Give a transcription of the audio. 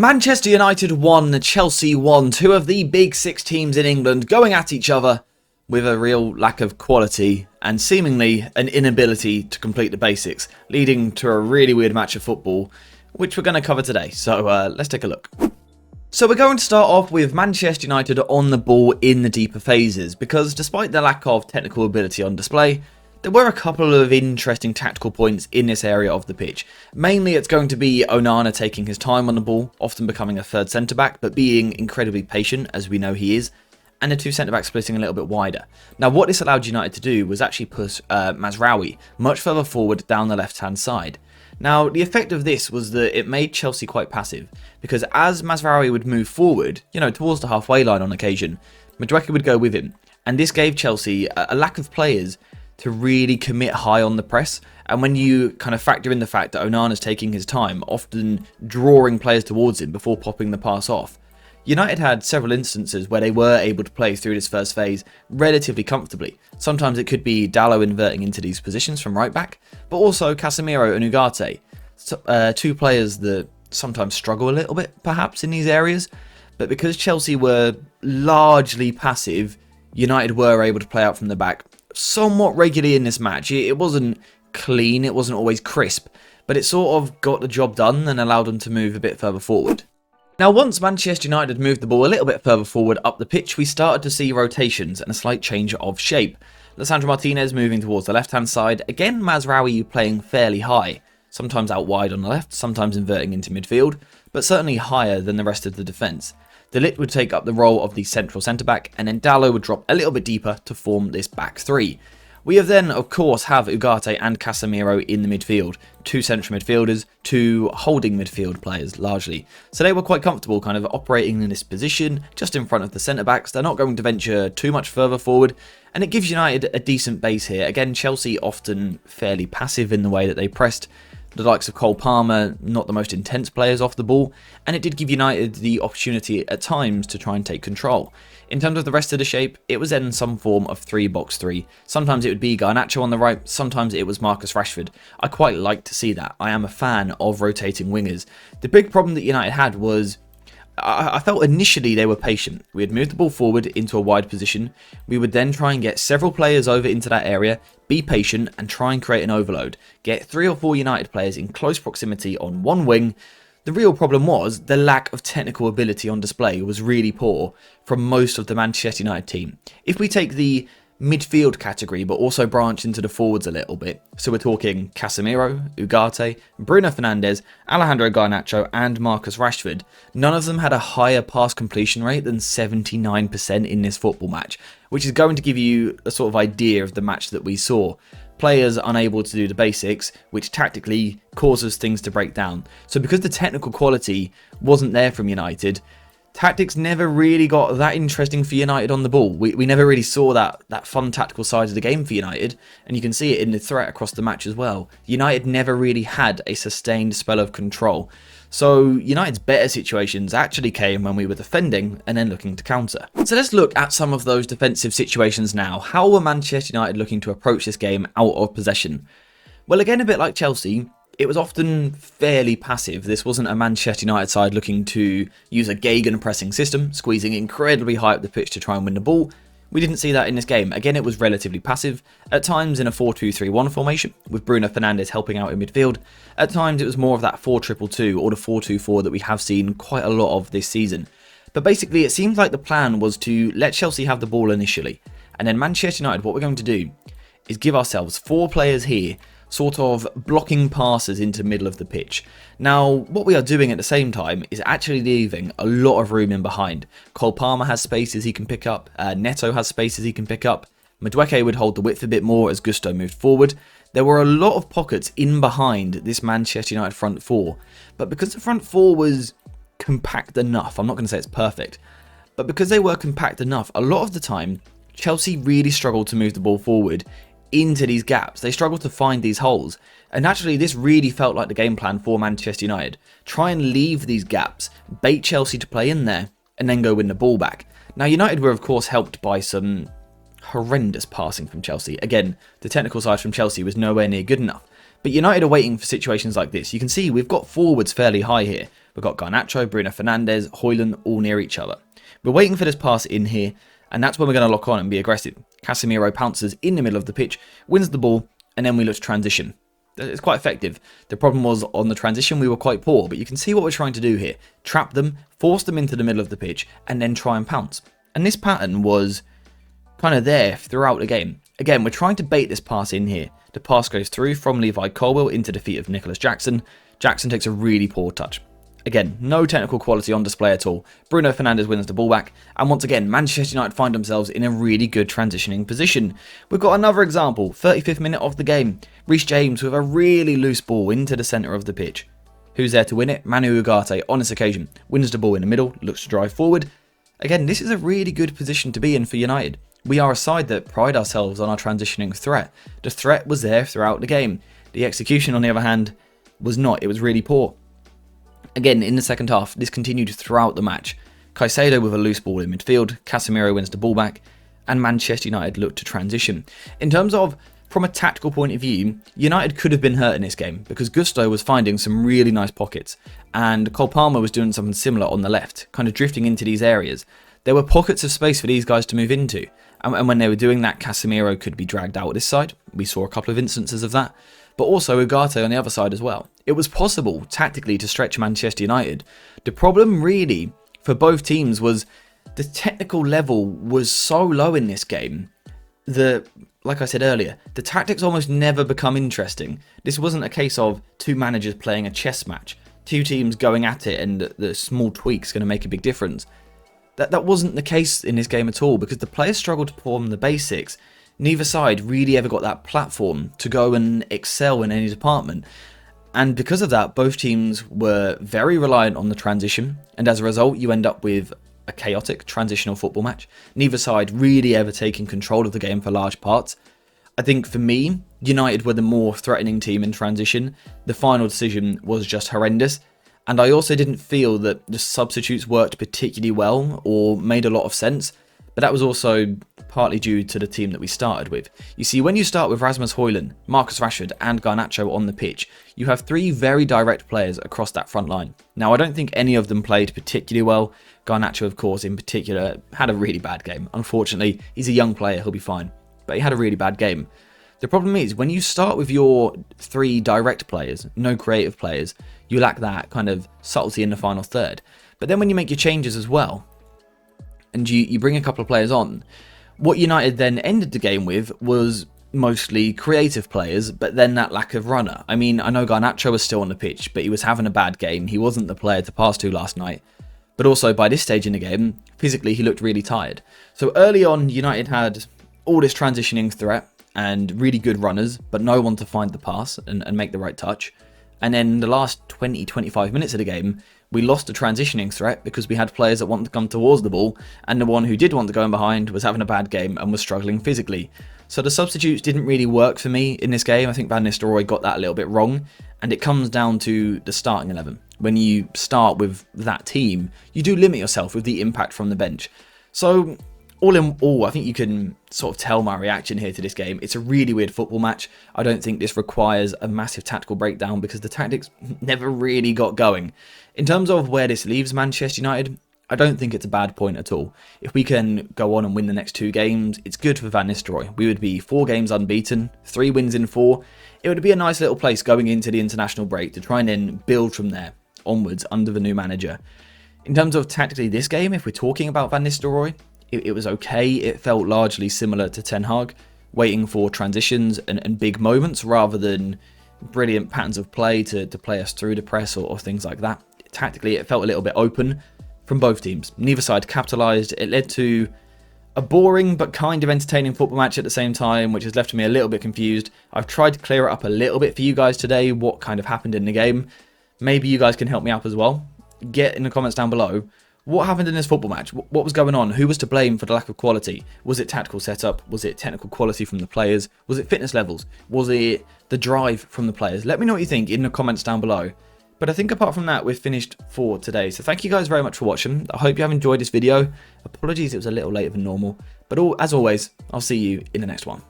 Manchester United won, Chelsea won, two of the big six teams in England going at each other with a real lack of quality and seemingly an inability to complete the basics, leading to a really weird match of football, which we're going to cover today. So let's take a look. So we're going to start off with Manchester United on the ball in the deeper phases, because despite the lack of technical ability on display, there were a couple of interesting tactical points in this area of the pitch. Mainly it's going to be Onana taking his time on the ball, often becoming a third centre-back, but being incredibly patient, as we know he is, and the two centre-backs splitting a little bit wider. Now what this allowed United to do was actually push Mazraoui much further forward down the left-hand side. Now the effect of this was that it made Chelsea quite passive, because as Mazraoui would move forward, towards the halfway line on occasion, Madueke would go with him, and this gave Chelsea a lack of players to really commit high on the press. And when you kind of factor in the fact that Onana's taking his time, often drawing players towards him before popping the pass off, United had several instances where they were able to play through this first phase relatively comfortably. Sometimes it could be Dalot inverting into these positions from right back, but also Casemiro and Ugarte, two players that sometimes struggle a little bit perhaps in these areas. But because Chelsea were largely passive, United were able to play out from the back somewhat regularly in this match. It wasn't clean, it wasn't always crisp, but it sort of got the job done and allowed them to move a bit further forward. Now once Manchester United moved the ball a little bit further forward up the pitch, we started to see rotations and a slight change of shape. Lisandro Martinez moving towards the left hand side, again Mazraoui playing fairly high, sometimes out wide on the left, sometimes inverting into midfield, but certainly higher than the rest of the defence. De Ligt would take up the role of the central centre-back, and then Dalot would drop a little bit deeper to form this back three. We have then, of course, have Ugarte and Casemiro in the midfield. Two central midfielders, two holding midfield players, largely. So they were quite comfortable kind of operating in this position, just in front of the centre-backs. They're not going to venture too much further forward, and it gives United a decent base here. Again, Chelsea often fairly passive in the way that they pressed. The likes of Cole Palmer, not the most intense players off the ball, and it did give United the opportunity at times to try and take control. In terms of the rest of the shape, it was in some form of 3-box-3. Sometimes it would be Garnacho on the right, sometimes it was Marcus Rashford. I quite like to see that. I am a fan of rotating wingers. The big problem that United had was I felt initially they were patient. We had moved the ball forward into a wide position. We would then try and get several players over into that area, be patient and try and create an overload. Get 3 or 4 United players in close proximity on one wing. The real problem was the lack of technical ability on display was really poor from most of the Manchester United team. If we take the midfield category but also branch into the forwards a little bit, so we're talking Casemiro, Ugarte, Bruno Fernandes, Alejandro Garnacho and Marcus Rashford, none of them had a higher pass completion rate than 79% in this football match, which is going to give you a sort of idea of the match that we saw. Players unable to do the basics, which tactically causes things to break down. So because the technical quality wasn't there from United, tactics never really got that interesting for United on the ball. We never really saw that fun tactical side of the game for United, and you can see it in the threat across the match as well. United never really had a sustained spell of control. So United's better situations actually came when we were defending and then looking to counter. So let's look at some of those defensive situations now. How were Manchester United looking to approach this game out of possession? Well, again, a bit like Chelsea, it was often fairly passive. This wasn't a Manchester United side looking to use a gegenpressing system, squeezing incredibly high up the pitch to try and win the ball. We didn't see that in this game. Again, it was relatively passive, at times in a 4-2-3-1 formation, with Bruno Fernandes helping out in midfield. At times it was more of that 4-2-2-2 or the 4-2-4 that we have seen quite a lot of this season. But basically it seems like the plan was to let Chelsea have the ball initially, and then Manchester United, what we're going to do is give ourselves 4 players here sort of blocking passes into the middle of the pitch. Now, what we are doing at the same time is actually leaving a lot of room in behind. Cole Palmer has spaces he can pick up, Neto has spaces he can pick up, Madueke would hold the width a bit more as Gusto moved forward. There were a lot of pockets in behind this Manchester United front 4, but because the front 4 was compact enough, I'm not going to say it's perfect, but because they were compact enough, a lot of the time, Chelsea really struggled to move the ball forward into these gaps. They struggled to find these holes, and actually this really felt like the game plan for Manchester United. Try and leave these gaps, bait Chelsea to play in there, and then go win the ball back. Now United were of course helped by some horrendous passing from Chelsea. Again, the technical side from Chelsea was nowhere near good enough. But United are waiting for situations like this. You can see we've got forwards fairly high here. We've got Garnacho, Bruno Fernandes, Højlund all near each other. We're waiting for this pass in here, and that's when we're going to lock on and be aggressive. Casemiro pounces in the middle of the pitch, wins the ball, and then we look to transition. It's quite effective. The problem was on the transition we were quite poor, but you can see what we're trying to do here. Trap them, force them into the middle of the pitch, and then try and pounce. And this pattern was kind of there throughout the game. Again, we're trying to bait this pass in here. The pass goes through from Levi Colwill into the feet of Nicholas Jackson. Jackson takes a really poor touch. Again, no technical quality on display at all. Bruno Fernandes wins the ball back, and once again, Manchester United find themselves in a really good transitioning position. We've got another example, 35th minute of the game. Reece James with a really loose ball into the centre of the pitch. Who's there to win it? Manu Ugarte on this occasion. Wins the ball in the middle, looks to drive forward. Again, this is a really good position to be in for United. We are a side that pride ourselves on our transitioning threat. The threat was there throughout the game. The execution, on the other hand, was not. It was really poor. Again, in the second half, this continued throughout the match. Caicedo with a loose ball in midfield, Casemiro wins the ball back, and Manchester United looked to transition. In terms of, from a tactical point of view, United could have been hurt in this game because Gusto was finding some really nice pockets, and Cole Palmer was doing something similar on the left, kind of drifting into these areas. There were pockets of space for these guys to move into, and when they were doing that, Casemiro could be dragged out this side. We saw a couple of instances of that. But also Ugarte on the other side as well. It was possible, tactically, to stretch Manchester United. The problem, really, for both teams was the technical level was so low in this game that, like I said earlier, the tactics almost never become interesting. This wasn't a case of two managers playing a chess match, two teams going at it and the small tweaks going to make a big difference. That wasn't the case in this game at all, because the players struggled to perform the basics. Neither side really ever got that platform to go and excel in any department. And because of that, both teams were very reliant on the transition. And as a result, you end up with a chaotic transitional football match. Neither side really ever taking control of the game for large parts. I think for me, United were the more threatening team in transition. The final decision was just horrendous. And I also didn't feel that the substitutes worked particularly well or made a lot of sense. But that was also partly due to the team that we started with. You see, when you start with Rasmus Højlund, Marcus Rashford and Garnacho on the pitch, you have three very direct players across that front line. Now, I don't think any of them played particularly well. Garnacho, of course, in particular, had a really bad game. Unfortunately, he's a young player, he'll be fine. But he had a really bad game. The problem is, when you start with your three direct players, no creative players, you lack that kind of subtlety in the final third. But then when you make your changes as well, and you bring a couple of players on, what United then ended the game with was mostly creative players, but then that lack of runner. I mean, I know Garnacho was still on the pitch, but he was having a bad game. He wasn't the player to pass to last night. But also, by this stage in the game, physically he looked really tired. So early on, United had all this transitioning threat and really good runners, but no one to find the pass and make the right touch. And then the last 20-25 minutes of the game, we lost the transitioning threat because we had players that wanted to come towards the ball, and the one who did want to go in behind was having a bad game and was struggling physically. So the substitutes didn't really work for me in this game. I think Van Nistelrooy got that a little bit wrong, and it comes down to the starting 11. When you start with that team, you do limit yourself with the impact from the bench. So all in all, I think you can sort of tell my reaction here to this game. It's a really weird football match. I don't think this requires a massive tactical breakdown because the tactics never really got going. In terms of where this leaves Manchester United, I don't think it's a bad point at all. If we can go on and win the next two games, it's good for Van Nistelrooy. We would be 4 games unbeaten, 3 wins in 4. It would be a nice little place going into the international break to try and then build from there onwards under the new manager. In terms of tactically this game, if we're talking about Van Nistelrooy, it was okay. It felt largely similar to Ten Hag, waiting for transitions and big moments rather than brilliant patterns of play to play us through the press or things like that. Tactically, it felt a little bit open from both teams. Neither side capitalised. It led to a boring but kind of entertaining football match at the same time, which has left me a little bit confused. I've tried to clear it up a little bit for you guys today, what kind of happened in the game. Maybe you guys can help me out as well. Get in the comments down below. What happened in this football match? What was going on? Who was to blame for the lack of quality? Was it tactical setup? Was it technical quality from the players? Was it fitness levels? Was it the drive from the players? Let me know what you think in the comments down below. But I think apart from that, we've finished for today. So thank you guys very much for watching. I hope you have enjoyed this video. Apologies, it was a little later than normal. But as always, I'll see you in the next one.